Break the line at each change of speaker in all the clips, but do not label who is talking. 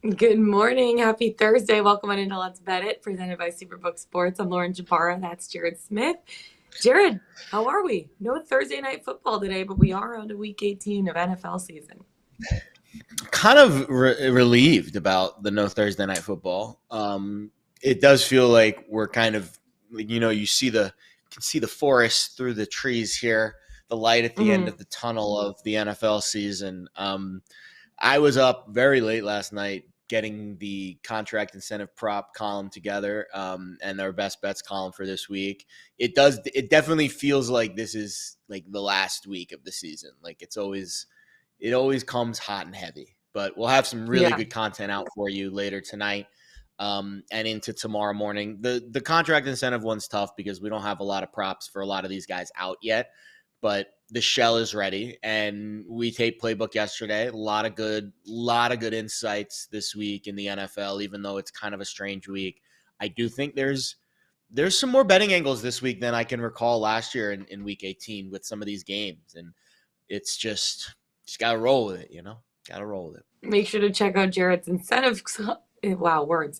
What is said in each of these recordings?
Good morning. Happy Thursday. Welcome on into Let's Bet It, presented by Superbook Sports. I'm Lauren Jabara. That's Jared Smith. Jared, how are we? No Thursday night football today, but we are on to week 18 of NFL season.
Kind of relieved about the no Thursday night football. It does feel like we're kind of, you can see the forest through the trees here, the light at the end
Hmm.
of the tunnel of the NFL season. I was up very late last night getting the contract incentive prop column together, and our best bets column for this week. It definitely feels like this is like the last week of the season. Like it always comes hot and heavy. But we'll have some really
Yeah.
good content out for you later tonight, and into tomorrow morning. The contract incentive one's tough because we don't have a lot of props for a lot of these guys out yet. But the shell is ready, and we taped playbook yesterday. A lot of good insights this week in the NFL, even though it's kind of a strange week. I do think there's some more betting angles this week than I can recall last year in week 18 with some of these games. And it's just gotta roll with it. Gotta roll with it.
Make sure to check out Jared's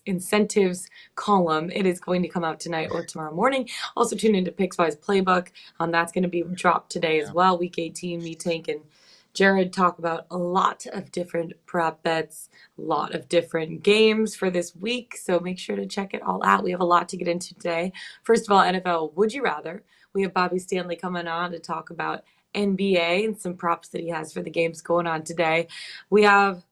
incentives column. It is going to come out tonight or tomorrow morning. Also tune into Pickswise Playbook. That's going to be dropped today as
Yeah.
well. Week 18, me, Tank, and Jared talk about a lot of different prop bets, a lot of different games for this week. So make sure to check it all out. We have a lot to get into today. First of all, NFL Would You Rather. We have Bobby Stanley coming on to talk about NBA and some props that he has for the games going on today. We have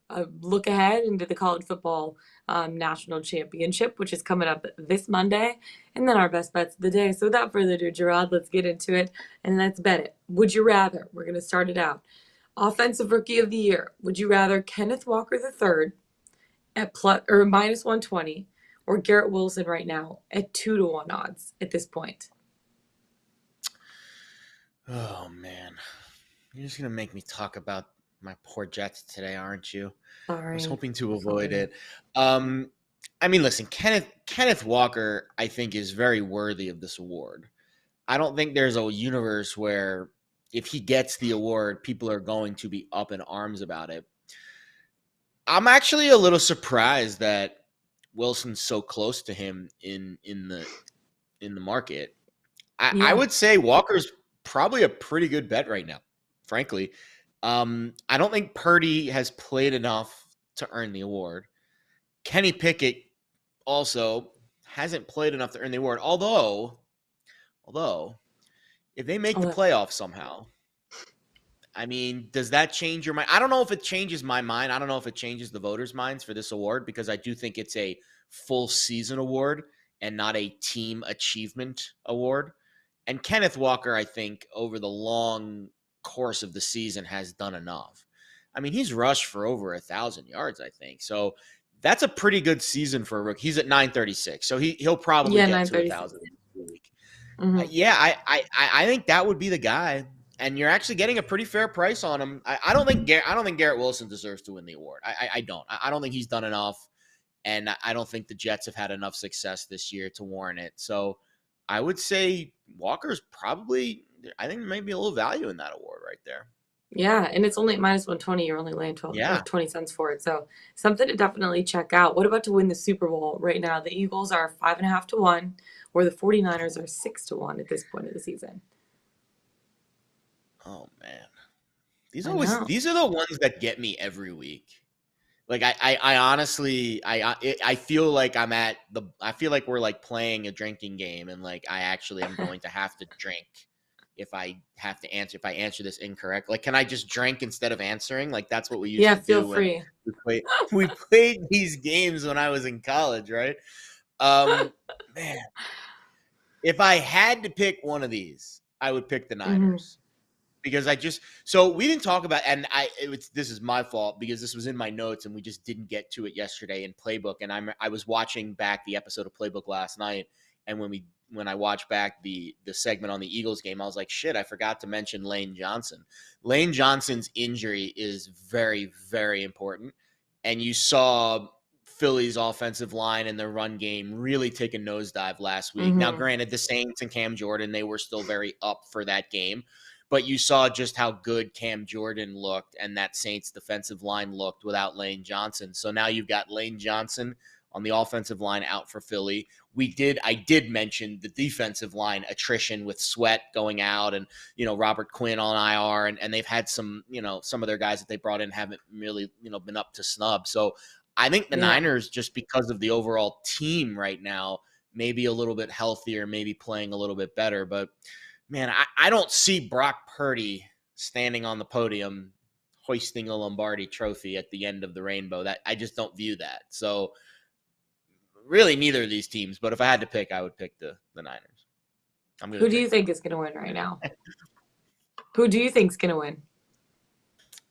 a look ahead into the college football national championship, which is coming up this Monday, and then our best bets of the day. So without further ado, Gerard, let's get into it and let's bet it. Would you rather? We're going to start it out. Offensive Rookie of the Year. Would you rather Kenneth Walker III at plus or minus 120, or Garrett Wilson right now at 2-1 odds at this point?
Oh man, you're just gonna make me talk about my poor Jets today, aren't you? I was
Sorry.
hoping to avoid
Sorry.
it. Um, I mean, listen, Kenneth Walker, I think, is very worthy of this award. I don't think there's a universe where if he gets the award, people are going to be up in arms about it. I'm actually a little surprised that Wilson's so close to him in the market. I
Yeah.
would say Walker's probably a pretty good bet right now, frankly. I don't think Purdy has played enough to earn the award. Kenny Pickett also hasn't played enough to earn the award. Although, if they make the
Oh,
playoffs somehow, I mean, does that change your mind? I don't know if it changes my mind. I don't know if it changes the voters' minds for this award because I do think it's a full season award and not a team achievement award. And Kenneth Walker, I think, over the long course of the season has done enough. I mean, he's rushed for over 1,000 yards, I think. So that's a pretty good season for a rookie. He's at 936, so he'll probably
yeah,
get to
936.
1,000 this week.
Mm-hmm.
Yeah, I think that would be the guy, and you're actually getting a pretty fair price on him. I don't think Garrett Wilson deserves to win the award. I don't. I don't think he's done enough, and I don't think the Jets have had enough success this year to warrant it. So I would say Walker's probably. I think there might be a little value in that award right there.
Yeah, and it's only at minus 120. You're only laying 12 or
Yeah.
20 cents for it. So something to definitely check out. What about to win the Super Bowl right now? The Eagles are 5.5-1, or the 49ers are 6-1 at this point of the season.
Oh man,
I know.
these are the ones that get me every week. Like I honestly I feel like I feel like we're like playing a drinking game, and like I actually am going to have to drink if I answer this incorrect. Like, can I just drink instead of answering? Like that's what we used
Yeah,
to
feel
do when
free.
we played we played these games when I was in college, right? Um Man, if I had to pick one of these, I would pick the
Hmm.
Niners because I just so we didn't talk about, and this is my fault because this was in my notes and we just didn't get to it yesterday in playbook. And I was watching back the episode of playbook last night, and when I watched back the segment on the Eagles game, I was like, shit, I forgot to mention Lane Johnson. Lane Johnson's injury is very, very important, and you saw Philly's offensive line and their run game really take a nosedive last week. Now,
Hmm.
granted, the Saints and Cam Jordan, they were still very up for that game, but you saw just how good Cam Jordan looked and that Saints defensive line looked without Lane Johnson. So now you've got Lane Johnson on the offensive line out for Philly. I did mention the defensive line attrition with Sweat going out and, Robert Quinn on IR, and they've had some of their guys that they brought in haven't really, been up to snub. So I think the
Yeah.
Niners, just because of the overall team right now, maybe a little bit healthier, maybe playing a little bit better. But man, I don't see Brock Purdy standing on the podium hoisting a Lombardi trophy at the end of the rainbow. That I just don't view that. So really neither of these teams, but if I had to pick, I would pick the Niners. I'm going
Who
to
do
take
you think is going to win right now? Who do you think is going to win?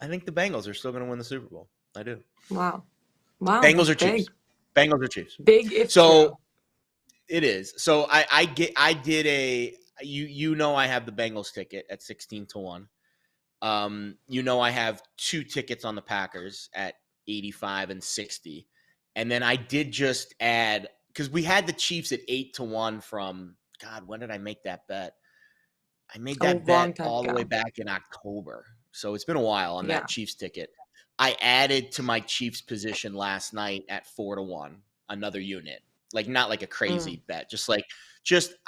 I think the Bengals are still going to win the Super Bowl. I do.
Wow. Wow,
Bengals
that's
or Chiefs.
big.
Bengals or Chiefs.
Big if
So
true.
it is. So I did I have the Bengals ticket at 16-1. I have 2 tickets on the Packers at 85 and 60. And then I did just add, because we had the Chiefs at 8-1 from, God, when did I make that bet? I made
A
that
long
bet
time
all the way
ago.
back in October. So it's been a while on that
Yeah.
Chiefs ticket. I added to my Chiefs position last night at 4-1, another unit. Like not like a
Mm.
crazy bet,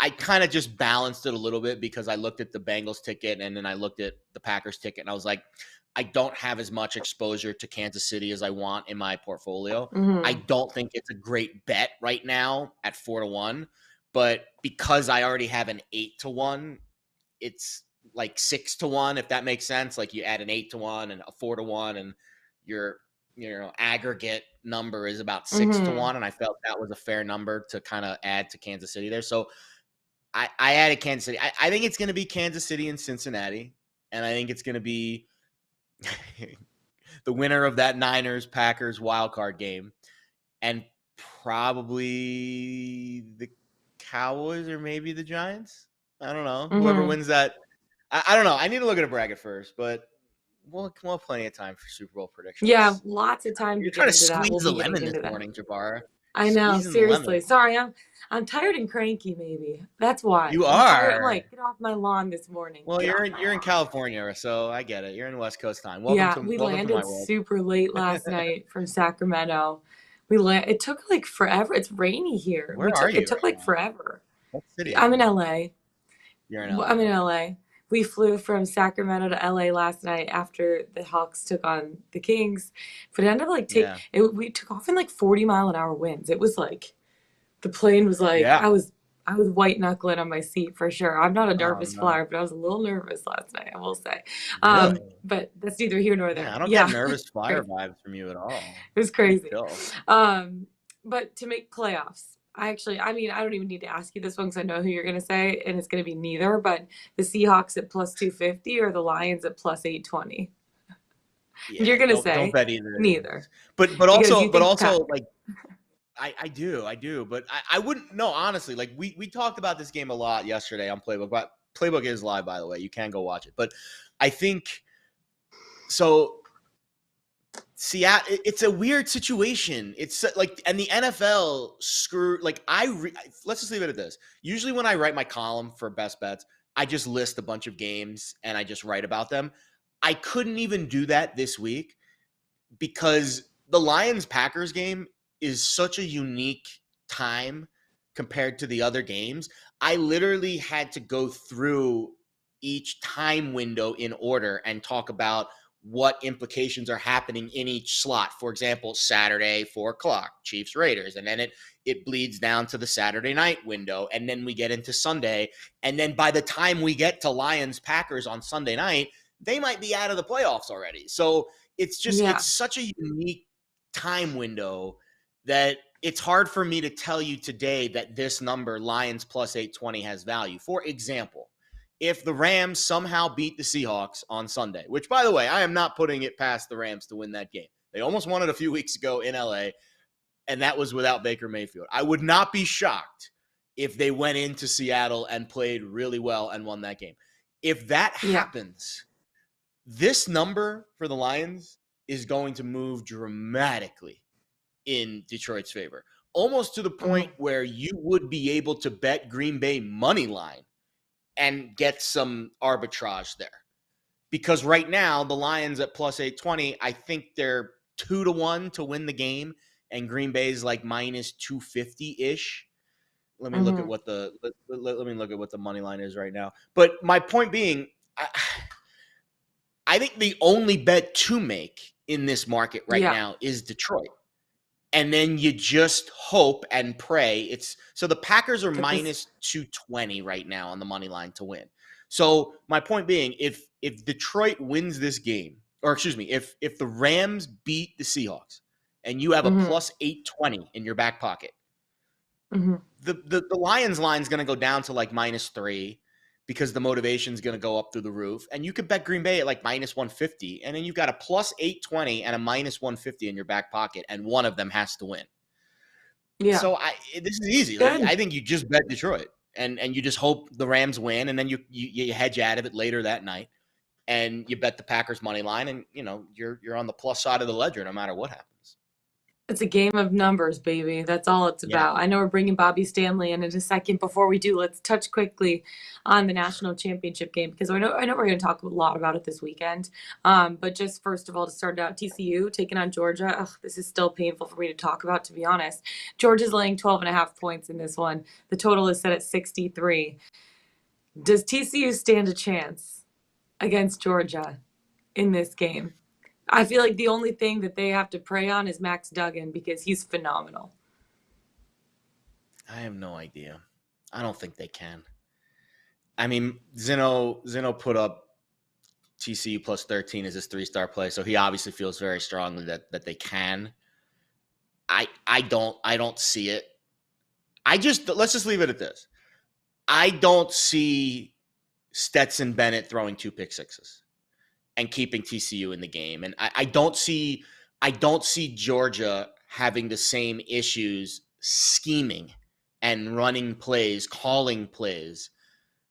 I kind of just balanced it a little bit because I looked at the Bengals ticket and then I looked at the Packers ticket and I was like, I don't have as much exposure to Kansas City as I want in my portfolio. I
Mm-hmm.
don't think it's a great bet right now at 4-1, but because I already have an 8-1, it's like 6-1, if that makes sense. Like you add an 8-1 and a 4-1, and your aggregate number is about six to
Mm-hmm.
one. And I felt that was a fair number to kind of add to Kansas City there. So I added Kansas City. I think it's going to be Kansas City and Cincinnati, and I think it's going to be the winner of that Niners Packers wild card game, and probably the Cowboys or maybe the Giants. I don't know. Whoever
Mm-hmm.
wins that. I don't know. I need to look at a bracket first, but we'll have plenty of time for Super Bowl
Yeah,
predictions.
lots of time to
You're
get
trying to
into that. We'll
squeeze the
be getting
lemon this
into that.
morning, Jabara.
I know,
Squeezing the lemon.
seriously. Sorry, I'm tired and cranky maybe. That's why.
You
I'm tired. I'm
are.
like, get off my lawn this morning.
Well,
Get off my
you're in
lawn.
California, so I get it. You're in West Coast time.
Yeah, we
Welcome to my
landed
world.
super late last night from Sacramento. It took like forever. It's rainy here.
Where are
It
you
took
right
like
now?
forever.
What city are
I'm in
you in?
LA.
You're in
I'm
LA.
in
Okay.
LA. We flew from Sacramento to LA last night after the Hawks took on the Kings. But it ended up like
Yeah.
we took off in like 40-mile-an-hour winds. It was like the plane was like
Yeah.
I was white knuckling on my seat for sure. I'm not a
Oh
nervous
no.
flyer, but I was a little nervous last night, I will say.
Really?
But that's neither here nor
Man,
there.
I don't get
Yeah,
nervous flyer
crazy.
vibes from you at all.
It was
Pretty
crazy.
chill.
But to make playoffs, I mean, I don't even need to ask you this one because I know who you're going to say, and it's going to be neither. But the Seahawks at plus 250 or the Lions at plus 820. And
Yeah.
you're going to
Don't
say
bet either of
neither
these. But
because you
also
think Pack.
like I do, but I wouldn't. No, honestly, like we talked about this game a lot yesterday on Playbook. But Playbook is live, by the way. You can go watch it. But I think so. Seattle, it's a weird situation. It's like, and the NFL screw. Like let's just leave it at this. Usually, when I write my column for best bets, I just list a bunch of games and I just write about them. I couldn't even do that this week because the Lions Packers game is such a unique time compared to the other games. I literally had to go through each time window in order and talk about what implications are happening in each slot. For example, Saturday, 4 o'clock, Chiefs Raiders. And then it bleeds down to the Saturday night window. And then we get into Sunday. And then by the time we get to Lions Packers on Sunday night, they might be out of the playoffs already. So it's
Yeah.
such a unique time window that it's hard for me to tell you today that this number, Lions plus 820, has value. For example, if the Rams somehow beat the Seahawks on Sunday, which, by the way, I am not putting it past the Rams to win that game. They almost won it a few weeks ago in LA, and that was without Baker Mayfield. I would not be shocked if they went into Seattle and played really well and won that game. If that
Yeah.
happens, this number for the Lions is going to move dramatically in Detroit's favor, almost to the point
Mm-hmm.
where you would be able to bet Green Bay money line and get some arbitrage there. Because right now, the Lions at plus 820, I think they're 2-1 to win the game, and Green Bay's like minus 250 ish. Let me look at
Hmm.
what the let me look at what the money line is right now. But my point being, I think the only bet to make in this market right
Yeah,
now is Detroit. And then you just hope and pray. It's so the Packers are
get this.
minus 220 right now on the money line to win. So my point being, if Detroit wins this game, or excuse me, if the Rams beat the Seahawks and you have a
Hmm.
plus 820 in your back pocket,
Hmm.
the Lions line is going to go down to like -3 because the motivation is going to go up through the roof. And you could bet Green Bay at like minus 150. And then you've got a plus 820 and a minus 150 in your back pocket. And one of them has to win.
Yeah,
So this is easy. Like
good.
I think you just bet Detroit and you just hope the Rams win. And then you hedge out of it later that night. And you bet the Packers money line. And, you're on the plus side of the ledger no matter what happens.
It's a game of numbers, baby. That's all it's
Yeah.
about. I know we're bringing Bobby Stanley in a second. Before we do, let's touch quickly on the national championship game because I know we're going to talk a lot about it this weekend. But just first of all, to start out, TCU taking on Georgia. Ugh, this is still painful for me to talk about, to be honest. Georgia's laying 12 and a half points in this one. The total is set at 63. Does TCU stand a chance against Georgia in this game? I feel like the only thing that they have to prey on is Max Duggan because he's phenomenal.
I have no idea. I don't think they can. I mean, Zeno put up TCU plus 13 as his 3-star play, so he obviously feels very strongly that they can. I don't see it. Let's just leave it at this. I don't see Stetson Bennett throwing 2 pick sixes and keeping TCU in the game. And I don't see Georgia having the same issues scheming and running plays, calling plays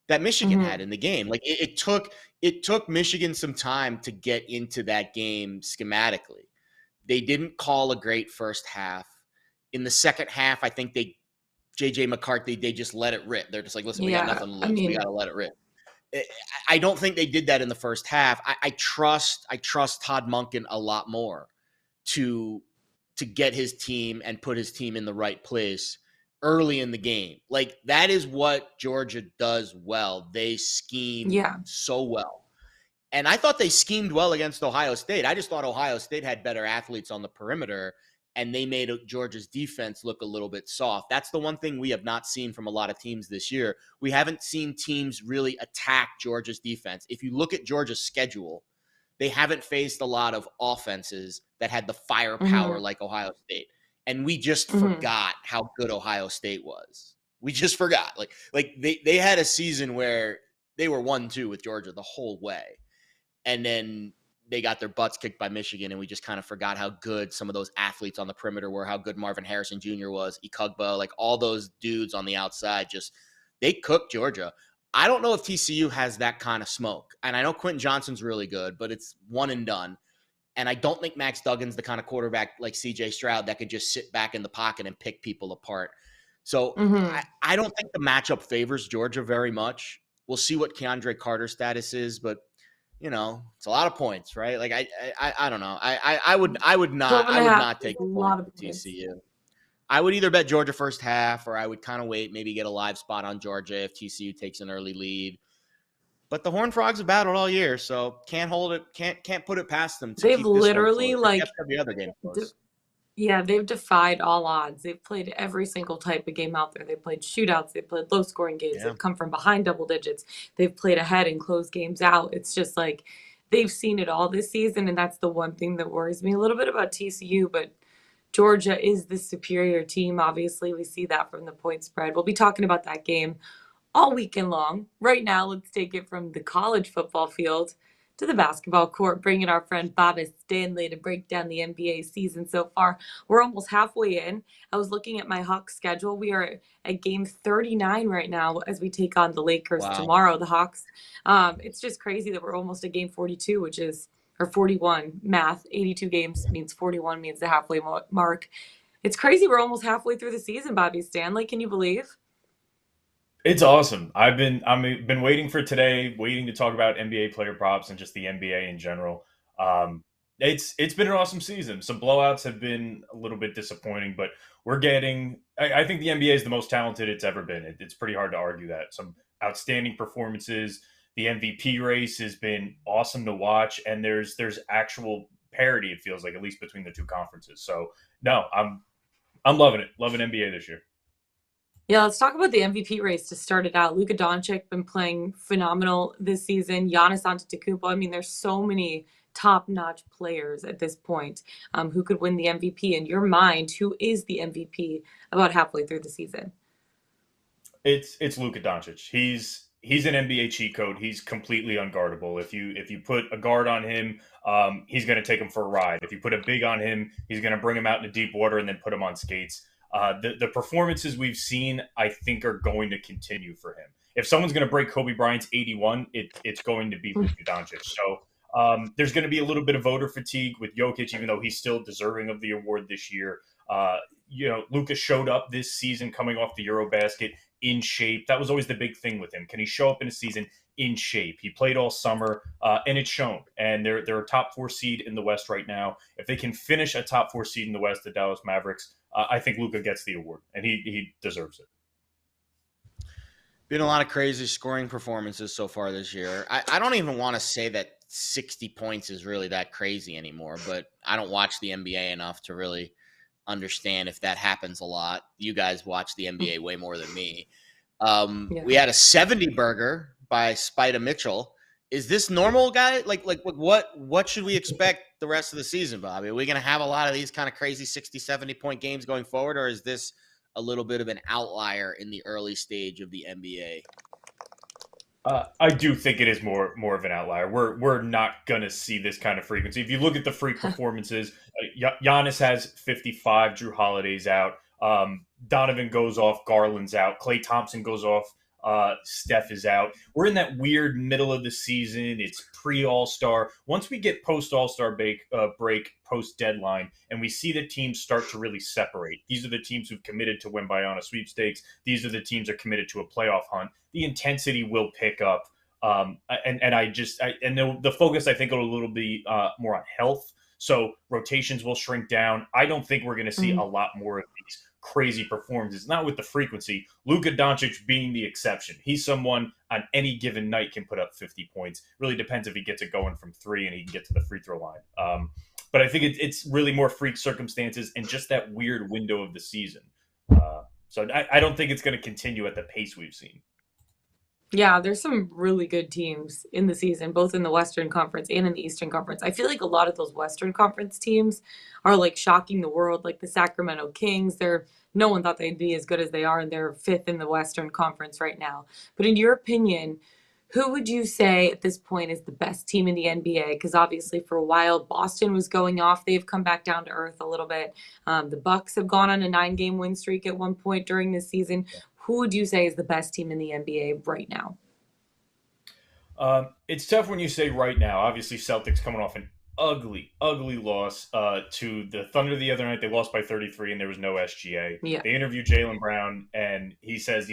that Michigan
Hmm.
had in the game. Like it took Michigan some time to get into that game schematically. They didn't call a great first half. In the second half, I think JJ McCarthy, they just let it rip. They're just like, listen, we got
Yeah,
nothing to
I
lose. We got
mean,
to let it rip. I don't think they did that in the first half. I trust Todd Monken a lot more to get his team and put his team in the right place early in the game. Like that is what Georgia does well. They scheme
yeah,
so well. And I thought they schemed well against Ohio State. I just thought Ohio State had better athletes on the perimeter and they made Georgia's defense look a little bit soft. That's the one thing we have not seen from a lot of teams this year. We haven't seen teams really attack Georgia's defense. If you look at Georgia's schedule, they haven't faced a lot of offenses that had the firepower
hmm,
like Ohio State. And we just
hmm,
forgot how good Ohio State was. We just forgot. Like they had a season where they were 1-2 with Georgia the whole way. And then they got their butts kicked by Michigan, and we just kind of forgot how good some of those athletes on the perimeter were, how good Marvin Harrison Jr. was, Ikugba, like all those dudes on the outside. Just they cooked Georgia. I don't know if TCU has that kind of smoke, and I know Quentin Johnston's really good, but it's one and done. And I don't think Max Duggan's the kind of quarterback like C.J. Stroud that could just sit back in the pocket and pick people apart. So
hmm.
I don't think the matchup favors Georgia very much. We'll see what Keandre Carter's status is, but it's a lot of points, right? Like I don't know. I would not
12 and a half
take
is a
the points
lot of
with
points.
TCU. I would either bet Georgia first half or I would kind of wait, maybe get a live spot on Georgia if TCU takes an early lead. But the Horned Frogs have battled all year, so can't hold it, can't put it past them to
They've
keep this one close.
literally,
They
like,
kept every other game
de-
close.
yeah, they've defied all odds. They've played every single type of game out there. They've played shootouts, they've played low scoring games,
Yeah.
they've come from behind double digits, they've played ahead and closed games out. It's just like they've seen it all this season, and that's the one thing that worries me a little bit about TCU, but Georgia is the superior team. Obviously, we see that from the point spread. We'll be talking about that game all weekend long. Right now, let's take it from the college football field to the basketball court, bringing our friend Bobby Stanley to break down the NBA season so far. We're almost halfway in. I was looking at my Hawks schedule. We are at game 39 right now as we take on the Lakers
Wow.
tomorrow. The Hawks. It's just crazy that we're almost at game 42, which is or 41 math. 82 games means 41 means the halfway mark. It's crazy. We're almost halfway through the season, Bobby Stanley. Can you believe?
It's awesome. I've been waiting for today, waiting to talk about NBA player props and just the NBA in general. Um, it's been an awesome season. Some blowouts have been a little bit disappointing, but we're getting. I think the NBA is the most talented it's ever been. It's pretty hard to argue that. Some outstanding performances. The MVP race has been awesome to watch, and there's actual parity. It feels like, at least between the two conferences. So no, I'm loving it. Loving NBA this year.
Yeah, let's talk about the MVP race to start it out. Luka Doncic been playing phenomenal this season. Giannis Antetokounmpo. I mean, there's so many top-notch players at this point who could win the MVP. In your mind, who is the MVP about halfway through the season?
It's Luka Doncic. He's an NBA cheat code. He's completely unguardable. If you put a guard on him, he's going to take him for a ride. If you put a big on him, he's going to bring him out into deep water and then put him on skates. The performances we've seen, I think, are going to continue for him. If someone's going to break Kobe Bryant's 81, it's going to be Luka Doncic. So there's going to be a little bit of voter fatigue with Jokic, even though he's still deserving of the award this year. Luka showed up this season coming off the Eurobasket in shape. That was always the big thing with him. Can he show up in a season in shape? He played all summer, and it's shown. And they're a top four seed in the West right now. If they can finish a top four seed in the West, the Dallas Mavericks, I think Luka gets the award, and he deserves it.
Been a lot of crazy scoring performances so far this year. I don't even want to say that 60 points is really that crazy anymore, but I don't watch the NBA enough to really understand if that happens a lot. You guys watch the NBA way more than me.
Yeah.
We had a 70 burger by Spida Mitchell. Is this normal, guy? Like what should we expect the rest of the season, Bobby? Are we going to have a lot of these kind of crazy 60, 70 point games going forward, or is this a little bit of an outlier in the early stage of the NBA?
I do think it is more of an outlier. We're not gonna see this kind of frequency. If you look at the freak performances, Giannis has 55. Drew Holiday's out. Donovan goes off. Garland's out. Klay Thompson goes off. Steph is out. We're in that weird middle of the season. It's pre All Star. Once we get post All Star break, post deadline, and we see the teams start to really separate. These are the teams who've committed to win by on a sweepstakes. These are the teams that are committed to a playoff hunt. The intensity will pick up. The focus, I think, will a little be more on health. So rotations will shrink down. I don't think we're going to see a lot more of these crazy performances. Not with the frequency. Luka Doncic being the exception. He's someone on any given night can put up 50 points. Really depends if he gets it going from three and he can get to the free throw line. But I think it's really more freak circumstances and just that weird window of the season. So I don't think it's going to continue at the pace we've seen.
Yeah, there's some really good teams in the season, both in the Western Conference and in the Eastern Conference. I feel like a lot of those Western Conference teams are like shocking the world, like the Sacramento Kings. They're no one thought they'd be as good as they are, and they're fifth in the Western Conference right now. But in your opinion, who would you say at this point is the best team in the NBA? Because obviously, for a while, Boston was going off. They've come back down to earth a little bit. The Bucks have gone on a 9-game win streak at one point during this season. Who would you say is the best team in the NBA right now?
It's tough when you say right now. Obviously, Celtics coming off an ugly, ugly loss to the Thunder the other night. They lost by 33, and there was no SGA.
Yeah.
They interviewed Jalen Brown, and he says,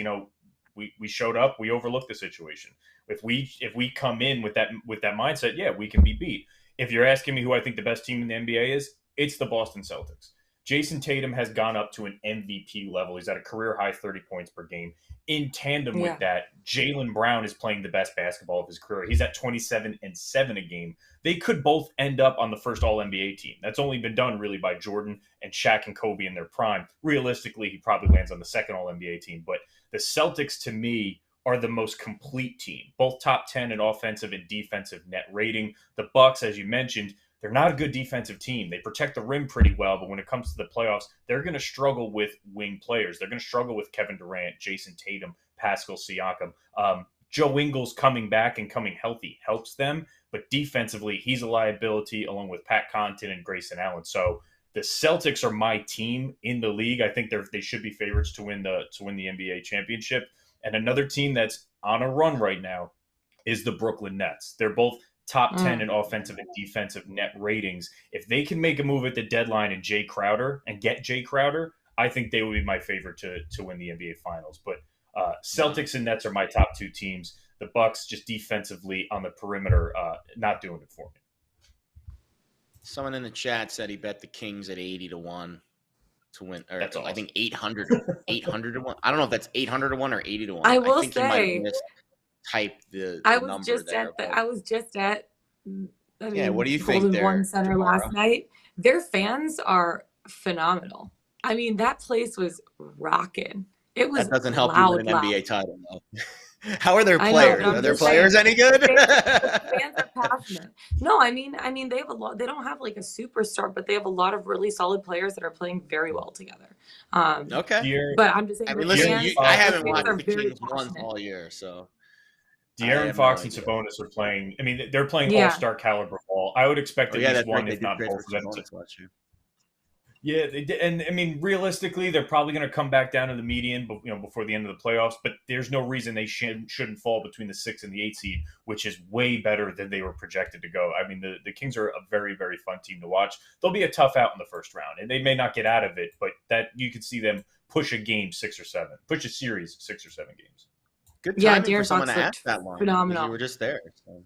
we showed up, we overlooked the situation. If we come in with that mindset, yeah, we can be beat. If you're asking me who I think the best team in the NBA is, it's the Boston Celtics. Jason Tatum has gone up to an MVP level. He's at a career high 30 points per game. In tandem with
Yeah.
that, Jalen Brown is playing the best basketball of his career. He's at 27 and 7 a game. They could both end up on the first All NBA team. That's only been done really by Jordan and Shaq and Kobe in their prime. Realistically, he probably lands on the second All NBA team. But the Celtics, to me, are the most complete team, both top 10 in offensive and defensive net rating. The Bucks, as you mentioned, they're not a good defensive team. They protect the rim pretty well, but when it comes to the playoffs, they're going to struggle with wing players. They're going to struggle with Kevin Durant, Jason Tatum, Pascal Siakam. Joe Ingles coming back and coming healthy helps them, but defensively, he's a liability along with Pat Connaughton and Grayson Allen. So the Celtics are my team in the league. I think they should be favorites to win the NBA championship. And another team that's on a run right now is the Brooklyn Nets. They're both top 10 in offensive and defensive net ratings. If they can make a move at the deadline and get Jay Crowder, I think they would be my favorite to win the NBA Finals. But Celtics and Nets are my top two teams. The Bucks just defensively on the perimeter, not doing it for me.
Someone in the chat said he bet the Kings at 80-1 to win, or
That's awesome.
I think 800 to 1. I don't know if that's 800 to 1 or 80 to 1.
I
I
will
think he might have
say,
mistyped the
I was
number
just
there.
at the,
But
I was just at, I
yeah, what
mean,
do you think
Golden One
there,
Center
Tamara?
last night. Their fans are phenomenal. I mean, that place was rocking. It was
That doesn't help you win
loud,
an
loud.
NBA title, though. How are their
I know,
players?
but
Are
I'm
their
just saying
players any good?
the fans are passionate. No, I mean they have a lot. They don't have like a superstar, but they have a lot of really solid players that are playing very well together.
Okay.
But I'm just saying
I
the
mean, listen,
De'Aaron
fans,
I
Fox,
the
haven't
fans
watched
are
the
very
Kings once
passionate.
all year, so I
De'Aaron
have no
Fox and
idea.
Sabonis are playing. I mean, they're playing
Yeah,
all-star caliber ball. I would expect
Oh
at
yeah,
least
that's right.
one,
They
if
did
not
trade
both
for
of them, to
Sabonis last year.
yeah, they did. And I mean, realistically, they're probably going to come back down to the median, but before the end of the playoffs. But there's no reason they shouldn't fall between the 6 and the 8 seed, which is way better than they were projected to go. I mean, the Kings are a very, very fun team to watch. They'll be a tough out in the first round, and they may not get out of it, but that you could see them push a game 6 or 7, push a series 6 or 7 games.
Good
yeah.
timing for
De'Aaron
someone
Fox
to ask
looked
that line because you
phenomenal.
were just there. So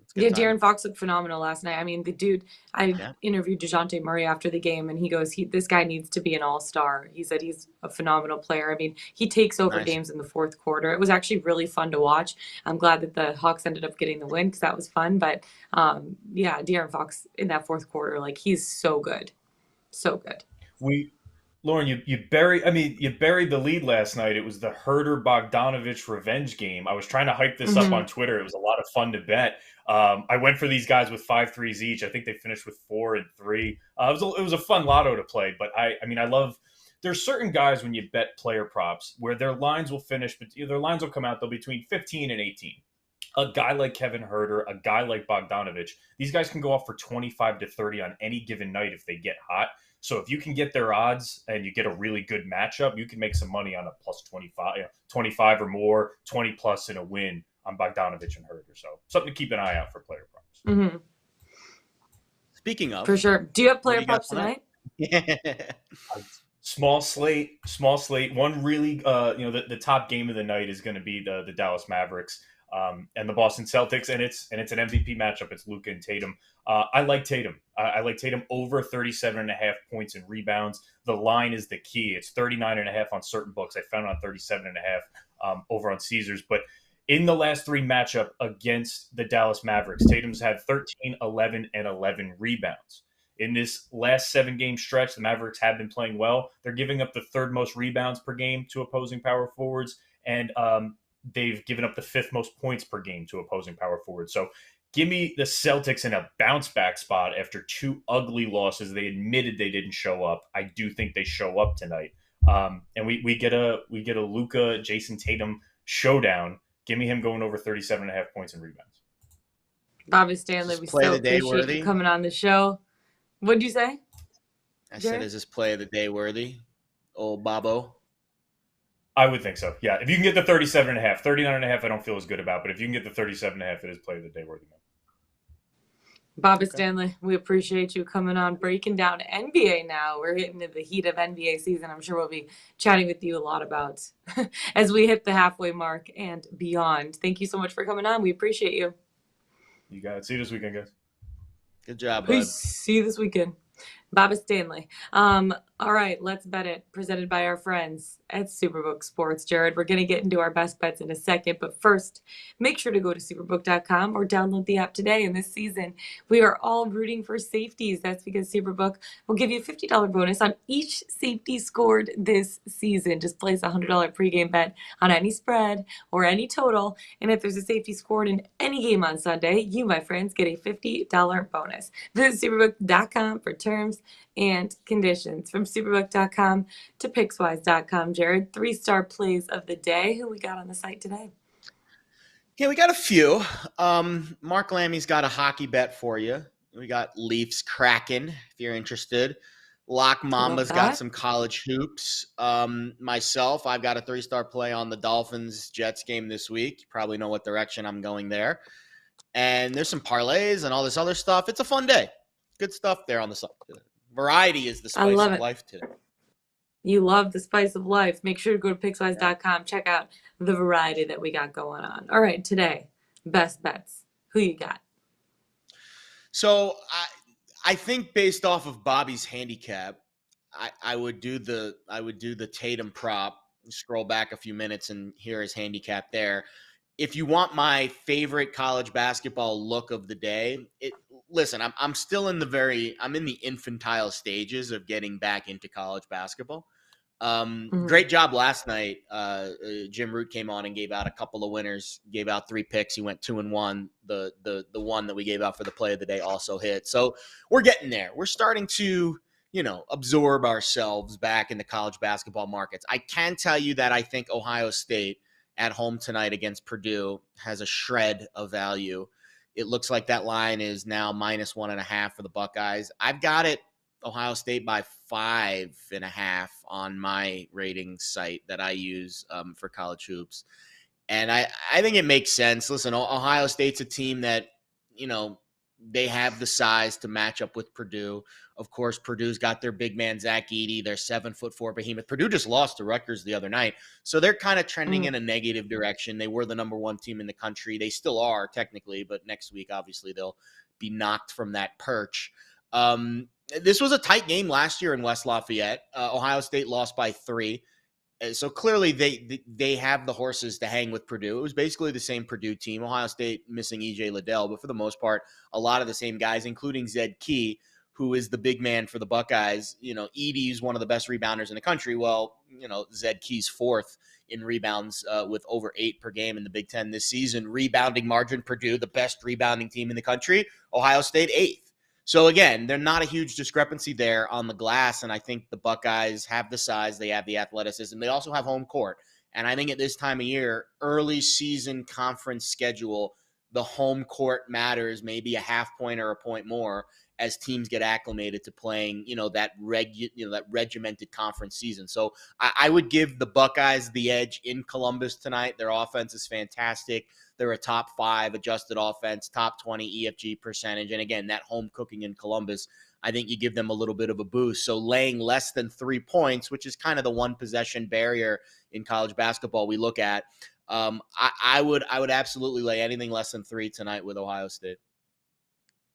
it's good
Yeah,
timing.
De'Aaron Fox looked phenomenal last night. I mean, the dude, I
Yeah.
interviewed DeJounte Murray after the game, and he goes, this guy needs to be an all-star. He said he's a phenomenal player. I mean, he takes over
Nice.
games in the fourth quarter. It was actually really fun to watch. I'm glad that the Hawks ended up getting the win because that was fun. But yeah, De'Aaron Fox in that fourth quarter, like he's so good. So good.
Lauren, you buried the lead last night. It was the Herder Bogdanovich revenge game. I was trying to hype this up
Hmm.
on Twitter. It was a lot of fun to bet. I went for these guys with 5 threes each. I think they finished with 4 and 3. It was a fun lotto to play. But I mean, I love. There's certain guys when you bet player props where their lines will finish, but their lines will come out. They'll between 15 and 18. A guy like Kevin Herter, a guy like Bogdanovich, these guys can go off for 25 to 30 on any given night if they get hot. So if you can get their odds and you get a really good matchup, you can make some money on a plus 25 or more, 20 plus in a win on Bogdanovich and Herter. So something to keep an eye out for player props.
Hmm.
Speaking of,
For sure. Do you have
what do
player
you got
props tonight?
Small slate. One really, the top game of the night is going to be the Dallas Mavericks and the Boston Celtics, and it's an MVP matchup. It's Luka and Tatum. I like Tatum. I like Tatum over 37.5 points and rebounds. The line is the key. It's 39.5 on certain books. I found it on 37.5 over on Caesars. But in the last 3 matchup against the Dallas Mavericks, Tatum's had 13, 11, and 11 rebounds. In this last 7-game stretch, the Mavericks have been playing well. They're giving up the 3rd most rebounds per game to opposing power forwards, and they've given up the 5th most points per game to opposing power forwards. So give me the Celtics in a bounce back spot after 2 ugly losses. They admitted they didn't show up. I do think they show up tonight. And we get a Luka Jason Tatum showdown. Give me him going over 37.5 points and rebounds.
Bobby Stanley, we
play
so
the day
appreciate
worthy?
you coming on the show. What'd you say?
I said,
Jared?
is this play of the day worthy? Old Bobo.
I would think so. Yeah. If you can get the 37.5, 39.5, I don't feel as good about, but if you can get the 37.5, it is play of the day worthy.
Bobby Stanley, we appreciate you coming on, breaking down NBA now. We're hitting the heat of NBA season. I'm sure we'll be chatting with you a lot about as we hit the halfway mark and beyond. Thank you so much for coming on. We appreciate you.
You got it. See you this weekend, guys.
Good job, bud.
Peace. See you this weekend. Bobby Stanley. All right, let's bet it. Presented by our friends at Superbook Sports. Jared, we're going to get into our best bets in a second, but first, make sure to go to superbook.com or download the app today. And this season, we are all rooting for safeties. That's because Superbook will give you a $50 bonus on each safety scored this season. Just place a $100 pregame bet on any spread or any total, and if there's a safety scored in any game on Sunday, you, my friends, get a $50 bonus. Visit superbook.com for terms and conditions. From superbook.com to pickswise.com. Jared, 3-star plays of the day. Who we got on the site today?
Yeah, we got a few. Mark Lammy's got a hockey bet for you. We got Leafs Kraken, if you're interested. Lock Mamba's got some college hoops. Myself, I've got a 3-star play on the Dolphins Jets game this week. You probably know what direction I'm going there. And there's some parlays and all this other stuff. It's a fun day. Good stuff there on the site. Variety is the spice of life today.
You love the spice of life. Make sure to go to pickswise.com. Check out the variety that we got going on. All right, today, best bets. Who you got?
So I think based off of Bobby's handicap, I would do the Tatum prop. Scroll back a few minutes and hear his handicap there. If you want my favorite college basketball look of the day, listen, I'm still in I'm in the infantile stages of getting back into college basketball.
Mhm.
Great job last night. Jim Root came on and gave out a couple of winners, gave out 3 picks. He went 2-1. The one that we gave out for the play of the day also hit. So we're getting there. We're starting to, absorb ourselves back in the college basketball markets. I can tell you that I think Ohio State at home tonight against Purdue has a shred of value. It looks like that line is now -1.5 for the Buckeyes. I've got it Ohio State by 5.5 on my rating site that I use for college hoops. And I think it makes sense. Listen, Ohio State's a team that, they have the size to match up with Purdue. Of course, Purdue's got their big man, Zach Edey, their 7'4" behemoth. Purdue just lost to Rutgers the other night. So they're kind of trending in a negative direction. They were the number 1 team in the country. They still are technically, but next week, obviously, they'll be knocked from that perch. This was a tight game last year in West Lafayette. Ohio State lost by 3. So clearly they have the horses to hang with Purdue. It was basically the same Purdue team. Ohio State missing E.J. Liddell, but for the most part, a lot of the same guys, including Zed Key, who is the big man for the Buckeyes. Edey is one of the best rebounders in the country. Well, Zed Key's 4th in rebounds with over 8 per game in the Big Ten this season. Rebounding margin, Purdue, the best rebounding team in the country. Ohio State, 8th. So again, they're not a huge discrepancy there on the glass, and I think the Buckeyes have the size, they have the athleticism, they also have home court. And I think at this time of year, early season conference schedule, the home court matters maybe a half point or a point more as teams get acclimated to playing, that regimented conference season. So I would give the Buckeyes the edge in Columbus tonight. Their offense is fantastic. They're a top 5 adjusted offense, top 20 EFG percentage. And again, that home cooking in Columbus, I think you give them a little bit of a boost. So laying less than 3 points, which is kind of the one possession barrier in college basketball we look at, I would absolutely lay anything less than 3 tonight with Ohio State.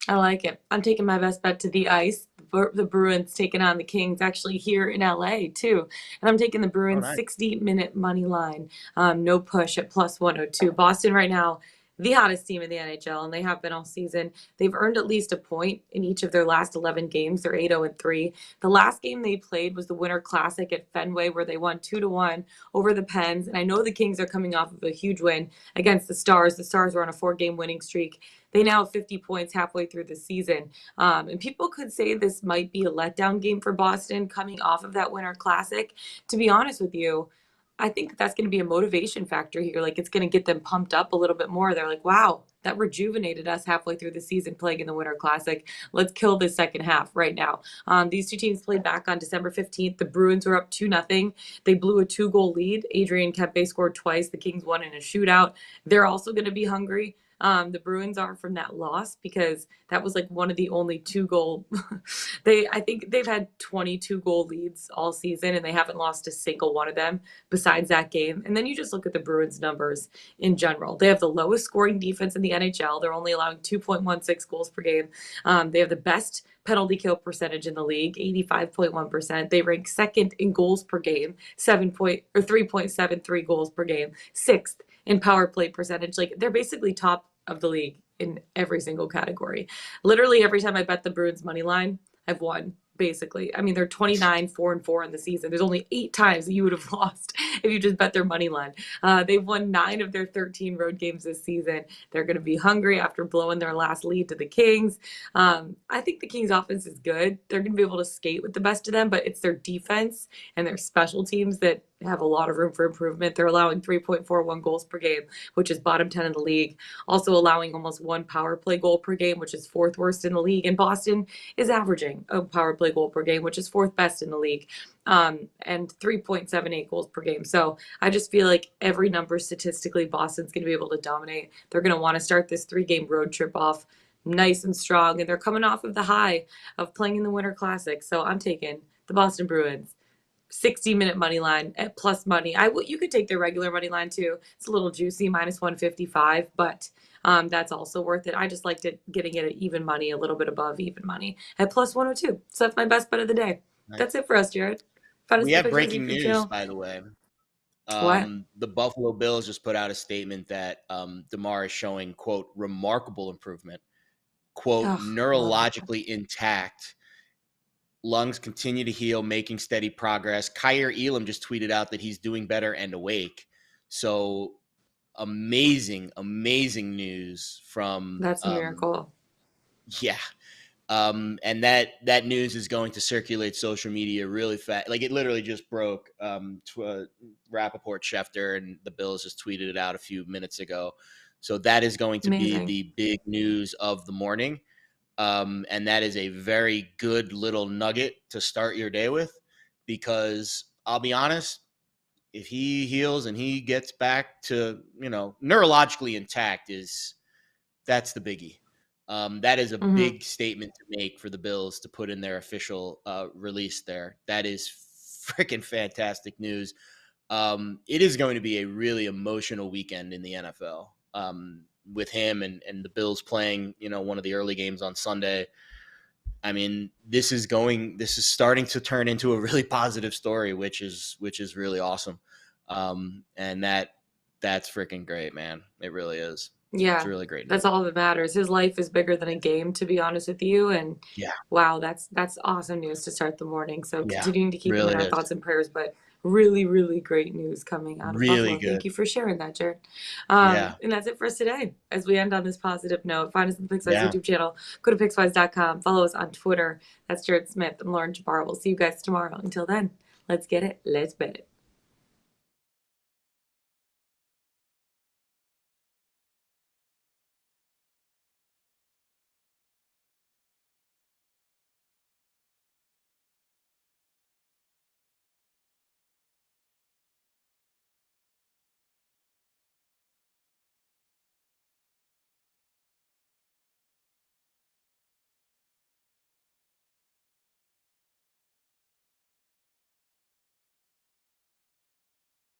I like it. I'm taking my best bet to the ice. The Bruins taking on the Kings, actually here in LA too. And I'm taking the
Oh,
Bruins
nice.
60-minute money line. No push at +102. Boston right now, the hottest team in the NHL, and they have been all season. They've earned at least a point in each of their last 11 games. They're 8-0-3. The last game they played was the Winter Classic at Fenway, where they won 2-1 over the Pens. And I know the Kings are coming off of a huge win against the Stars. The Stars were on a 4-game winning streak. They now have 50 points halfway through the season. And people could say this might be a letdown game for Boston coming off of that Winter Classic. To be honest with you, I think that's going to be a motivation factor here. Like, it's going to get them pumped up a little bit more. They're like, wow, that rejuvenated us halfway through the season playing in the Winter Classic. Let's kill this second half right now. These two teams played back on December 15th. The Bruins were up 2-0. They blew a 2-goal lead. Adrian Kempe scored twice. The Kings won in a shootout. They're also going to be hungry. The Bruins are from that loss because that was like one of the only 2-goal. I think they've had 22-goal leads all season, and they haven't lost a single one of them besides that game. And then you just look at the Bruins numbers in general. They have the lowest scoring defense in the NHL. They're only allowing 2.16 goals per game. They have the best penalty kill percentage in the league, 85.1%. They rank second in goals per game, 3.73 goals per game, 6th in power play percentage. Like, they're basically top of the league in every single category. Literally every time I bet the Bruins money line, I've won. Basically, I mean, they're 29-4-4 in the season. There's only 8 times that you would have lost if you just bet their money line. They've won 9 of their 13 road games this season. They're going to be hungry after blowing their last lead to the Kings. I think the Kings offense is good. They're going to be able to skate with the best of them, but it's their defense and their special teams that have a lot of room for improvement. They're allowing 3.41 goals per game, which is bottom 10 in the league. Also allowing almost 1 power play goal per game, which is 4th worst in the league. And Boston is averaging a power play goal per game, which is 4th best in the league, and 3.78 goals per game. So I just feel like every number statistically, Boston's going to be able to dominate. They're going to want to start this 3-game road trip off nice and strong, and they're coming off of the high of playing in the Winter Classic. So I'm taking the Boston Bruins 60-minute money line at plus money. You could take their regular money line too. It's a little juicy, minus 155, but that's also worth it. I just liked it getting it at even money, a little bit above even money at plus 102. So that's my best bet of the day.
Nice.
That's it for us, Jared. Find us
We
at the
have
Pickswise
breaking
YouTube
news,
channel.
by the way.
What?
The Buffalo Bills just put out a statement that DeMar is showing, quote, remarkable improvement, quote,
Oh,
neurologically intact. Lungs continue to heal, making steady progress. Kyer Elam just tweeted out that he's doing better and awake. So amazing, amazing news from
that's a miracle.
yeah. And that news is going to circulate social media really fast. Like it literally just broke. Rappaport, Schefter, and the Bills just tweeted it out a few minutes ago. So that is going to
Amazing.
be the big news of the morning. And that is a very good little nugget to start your day with, because I'll be honest, if he heals and he gets back to, neurologically intact, that's the biggie. That is a big statement to make for the Bills to put in their official release there. That is freaking fantastic news. It is going to be a really emotional weekend in the NFL with him and the Bills playing, one of the early games on Sunday. I mean, this is starting to turn into a really positive story, which is really awesome. And that's freaking great, man. It really is.
Yeah,
it's really great.
That's all that matters. His life is bigger than a game, to be honest with you. And
yeah,
wow, that's awesome news to start the morning. So continuing to keep
really
him in our thoughts and prayers, but really, really great news coming out of
really
Buffalo.
Good.
Thank you for sharing that, Jared. And that's it for us today. As we end on this positive note, find us on the Pickswise YouTube channel. Go to Pickswise.com. Follow us on Twitter. That's Jared Smith. I'm Lauren Jabbar. We'll see you guys tomorrow. Until then, let's get it. Let's bet it.